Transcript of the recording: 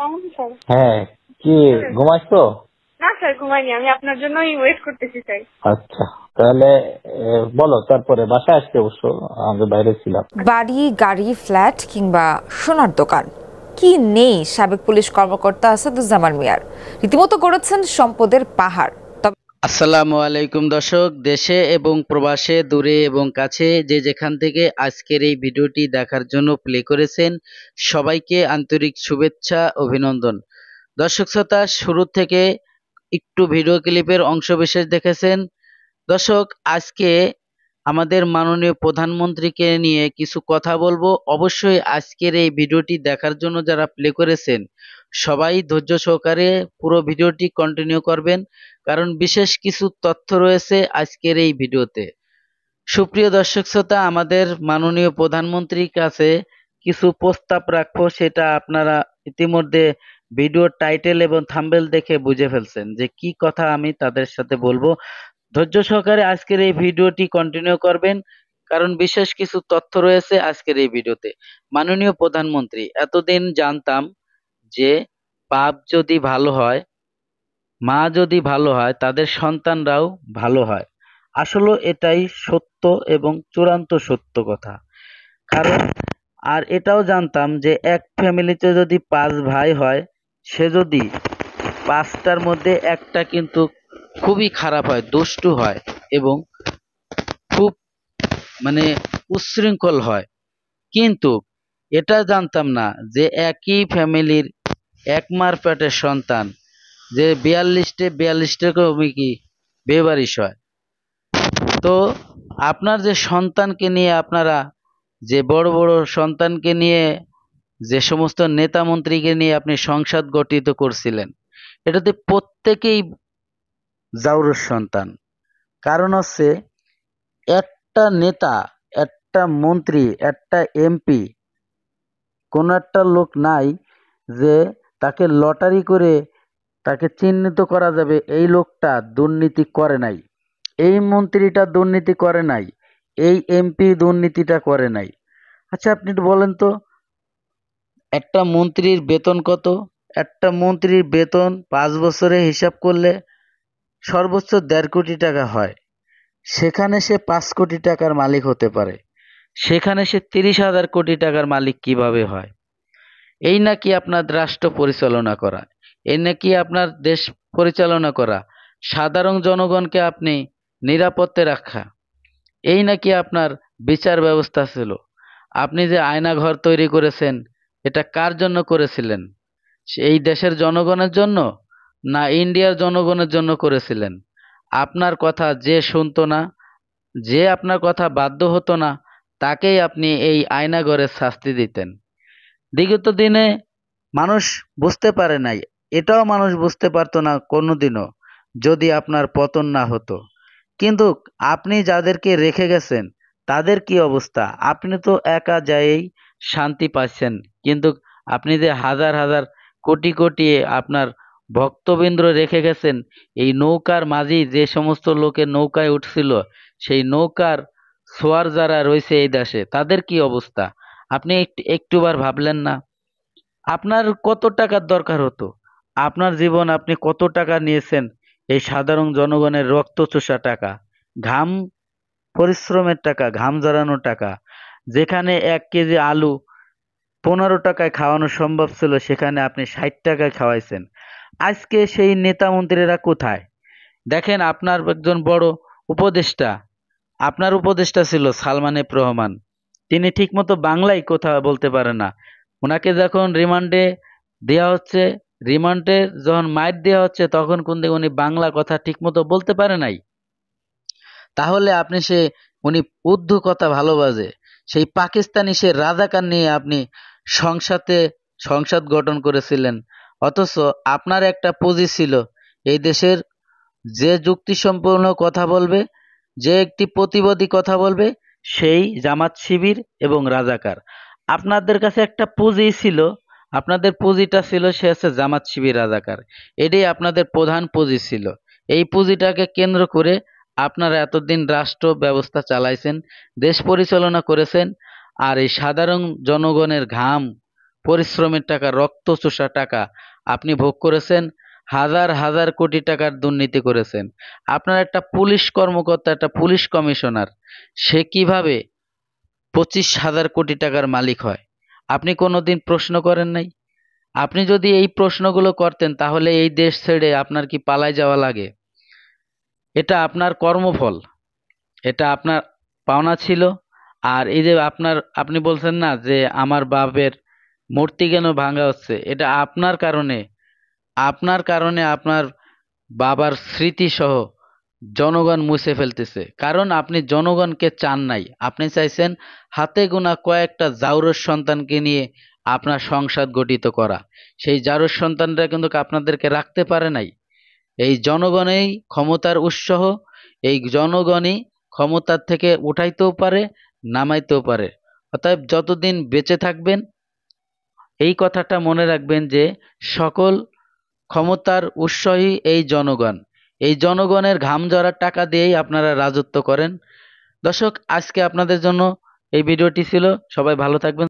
কেমন স্যার? হ্যাঁ, কি ঘুমাইছো? না স্যার, ঘুমাইনি, আমি আপনার জন্যই ওয়েট করতেছি স্যার। আচ্ছা, তাহলে বলো। তারপরে বাসায় আসতে অবশ্য আমি বাইরে ছিলাম। বাড়ি, গাড়ি, ফ্ল্যাট কিংবা সোনার দোকান, কি নেই সাবেক পুলিশ কর্মকর্তা আসাদুজ্জামান মিয়ার? রীতিমতো গড়েছেন সম্পদের পাহাড়। আসসালামু আলাইকুম দর্শক, দেশে এবং প্রবাসে, দূরে এবং কাছে যে যেখান থেকে আজকের এই ভিডিওটি দেখার জন্য প্লে করেছেন, সবাইকে আন্তরিক শুভেচ্ছা, অভিনন্দন। দর্শক শ্রোতা, শুরু থেকে একটু ভিডিও ক্লিপের অংশবিশেষ দেখেছেন। দর্শক, আজকে আমাদের মাননীয় প্রধানমন্ত্রীকে নিয়ে কিছু কথা বলবো। অবশ্যই আজকের এই ভিডিওটি দেখার জন্য যারা প্লে করেছেন সবাই ধৈর্য সহকারে পুরো ভিডিওটি কন্টিনিউ করবেন, কারণ বিশেষ কিছু তথ্য রয়েছে আজকের এই ভিডিওতে। সুপ্রিয় দর্শক শ্রোতা, আমাদের মাননীয় প্রধানমন্ত্রীর কাছে কিছু প্রস্তাব রাখবো, সেটা আপনারা ইতিমধ্যে ভিডিওর টাইটেল এবং থাম্বনেল দেখে বুঝে ফেলছেন যে কি কথা আমি তাদের সাথে বলবো। ধৈর্য সহকারে আজকের এই ভিডিওটি কন্টিনিউ করবেন, কারণ বিশেষ কিছু তথ্য রয়েছে আজকের এই ভিডিওতে। মাননীয় প্রধানমন্ত্রী, এতদিন জানতাম যে বাপ যদি ভালো হয়, মা যদি ভালো হয়, তাদের সন্তানরাও ভালো হয়। আসলে এটাই সত্য এবং চূড়ান্ত সত্য কথা। কারণ আর এটাও জানতাম যে এক ফ্যামিলিতে যদি 5 ভাই হয়, সে যদি 5টার মধ্যে একটা কিন্তু খুবই খারাপ হয়, দুষ্টু হয় এবং খুব মানে উচ্ছৃঙ্খল হয়। কিন্তু এটা জানতাম না যে একই ফ্যামিলির এক মার পেটের সন্তান যে 42টা কি বেবারিশ হয়। তো আপনার যে সন্তানকে নিয়ে আপনারা যে বড় বড় সন্তানকে নিয়ে যে সমস্ত নেতা মন্ত্রীকে নিয়ে আপনি সংসদ গঠিত করছিলেন, এটাতে প্রত্যেকেই জাউরুস সন্তান। কারণ হচ্ছে একটা নেতা, একটা মন্ত্রী, একটা এমপি, কোন একটা লোক নাই যে তাকে লটারি করে তাকে চিহ্নিত করা যাবে এই লোকটা দুর্নীতি করে নাই, এই মন্ত্রীটা দুর্নীতি করে নাই, এই এমপি দুর্নীতিটা করে নাই। আচ্ছা, আপনি একটু বলেন তো, একটা মন্ত্রীর বেতন কত? একটা মন্ত্রীর বেতন 5 বছরে হিসাব করলে সর্বোচ্চ 1.5 কোটি টাকা হয়। সেখানে সে 5 কোটি টাকার মালিক হতে পারে, সেখানে সে 30,000 কোটি টাকার মালিক কিভাবে হয়? এই নাকি আপনার রাষ্ট্র পরিচালনা করা, এই নাকি আপনার দেশ পরিচালনা করা, সাধারণ জনগণকে আপনি নিরাপত্তে রাখা, এই নাকি আপনার বিচার ব্যবস্থা ছিল? আপনি যে আয়নাঘর তৈরি করেছেন, এটা কার জন্য করেছিলেন? এই দেশের জনগণের জন্য না ইন্ডিয়ার জনগণের জন্য করেছিলেন? আপনার কথা যে শুনতো না, যে আপনার কথা বাধ্য হতো না, তাকেই আপনি এই আয়নাঘরের শাস্তি দিতেন। বিগত দিনে মানুষ বুঝতে পারে নাই, এটাও মানুষ বুঝতে পারতো না কোনোদিনও, যদি আপনার পতন না হতো। কিন্তু আপনি যাদেরকে রেখে গেছেন তাদের কি অবস্থা? আপনি তো একা যায়েই শান্তি পাচ্ছেন, কিন্তু আপনি যে হাজার হাজার কোটি কোটি আপনার ভক্তবৃন্দ রেখে গেছেন, এই নৌকার মাঝি যে সমস্ত লোকের নৌকায় উঠছিল, সেই নৌকার সোয়ার যারা রয়েছে এই দেশে, তাদের কি অবস্থা? আপনি একটুবার ভাবলেন না? আপনার কত টাকার দরকার হতো? আপনার জীবন আপনি কত টাকা নিয়েছেন? এই সাধারণ জনগণের রক্ত চোষা টাকা, ঘাম পরিশ্রমের টাকা, ঘাম ঝরানোর টাকা। যেখানে 1 কেজি আলু 15 টাকায় খাওয়ানো সম্ভব ছিল, সেখানে আপনি 60 টাকায় খাওয়াইছেন। আজকে সেই নেতা মন্ত্রীরা কোথায়? দেখেন, আপনার একজন বড় উপদেষ্টা, আপনার উপদেষ্টা ছিল সালমান এফ রহমান, তিনি ঠিকমতো বাংলায় কথা বলতে পারে না। ওনাকে যখন রিমান্ডে দেওয়া হচ্ছে, রিমান্ডে যখন মাইর দেওয়া হচ্ছে, তখন কিন্তু উনি বাংলা কথা ঠিকমতো বলতে পারে নাই। তাহলে আপনি উনি উর্দু কথা ভালোবাসে, সেই পাকিস্তানি সে রাজাকার নিয়ে আপনি সংসদ গঠন করেছিলেন। অথচ আপনার একটা পুঁজি ছিল, এই দেশের যে যুক্তিসম্পন্ন কথা বলবে, যে একটি প্রতিবাদী কথা বলবে, সেই জামাত শিবির এবং রাজাকার। আপনাদের কাছে একটা পুঁজি ছিল, আপনাদের পুঁজিটা ছিল সে হচ্ছে জামাত শিবির রাজাকার। এটাই আপনাদের প্রধান পুঁজি ছিল। এই পুঁজিটাকে কেন্দ্র করে আপনারা এতদিন রাষ্ট্র ব্যবস্থা চালাইছেন, দেশ পরিচালনা করেছেন। আর এই সাধারণ জনগণের ঘাম পরিশ্রমের টাকা, রক্তচোষা টাকা আপনি ভোগ করেছেন, হাজার হাজার কোটি টাকার দুর্নীতি করেছেন। আপনার একটা পুলিশ কর্মকর্তা, একটা পুলিশ কমিশনার, সে কিভাবে 25,000 কোটি টাকার মালিক হয়? আপনি কোনোদিন প্রশ্ন করেন নাই? আপনি যদি এই প্রশ্নগুলো করতেন তাহলে এই দেশ ছেড়ে আপনার কি পালায় যাওয়া লাগে? এটা আপনার কর্মফল, এটা আপনার পাওনা ছিল। আর এই যে আপনি বলছেন না যে আমার বাপের মূর্তি কেন ভাঙা হচ্ছে, এটা আপনার কারণে আপনার বাবার স্মৃতি সহ জনগণ মুছে ফেলতেছে। কারণ আপনি জনগণকে চান নাই, আপনি চাইছেন হাতে গোনা কয়েকটা জাউরস সন্তানকে নিয়ে আপনার সংসদ গঠিত করা। সেই জাউরস সন্তানরা কিন্তু আপনাদেরকে রাখতে পারে নাই। এই জনগণই ক্ষমতার উৎস, এই জনগণই ক্ষমতার থেকে উঠাইতেও পারে, নামাইতেও পারে। অতএব যতদিন বেঁচে থাকবেন এই কথাটা মনে রাখবেন যে সকল ক্ষমতার উৎসই এই জনগণ। এই জনগণের ঘাম ঝরা টাকা দিয়েই আপনারা রাজত্ব করেন। দর্শক, আজকে আপনাদের জন্য এই ভিডিওটি ছিল। সবাই ভালো থাকবেন।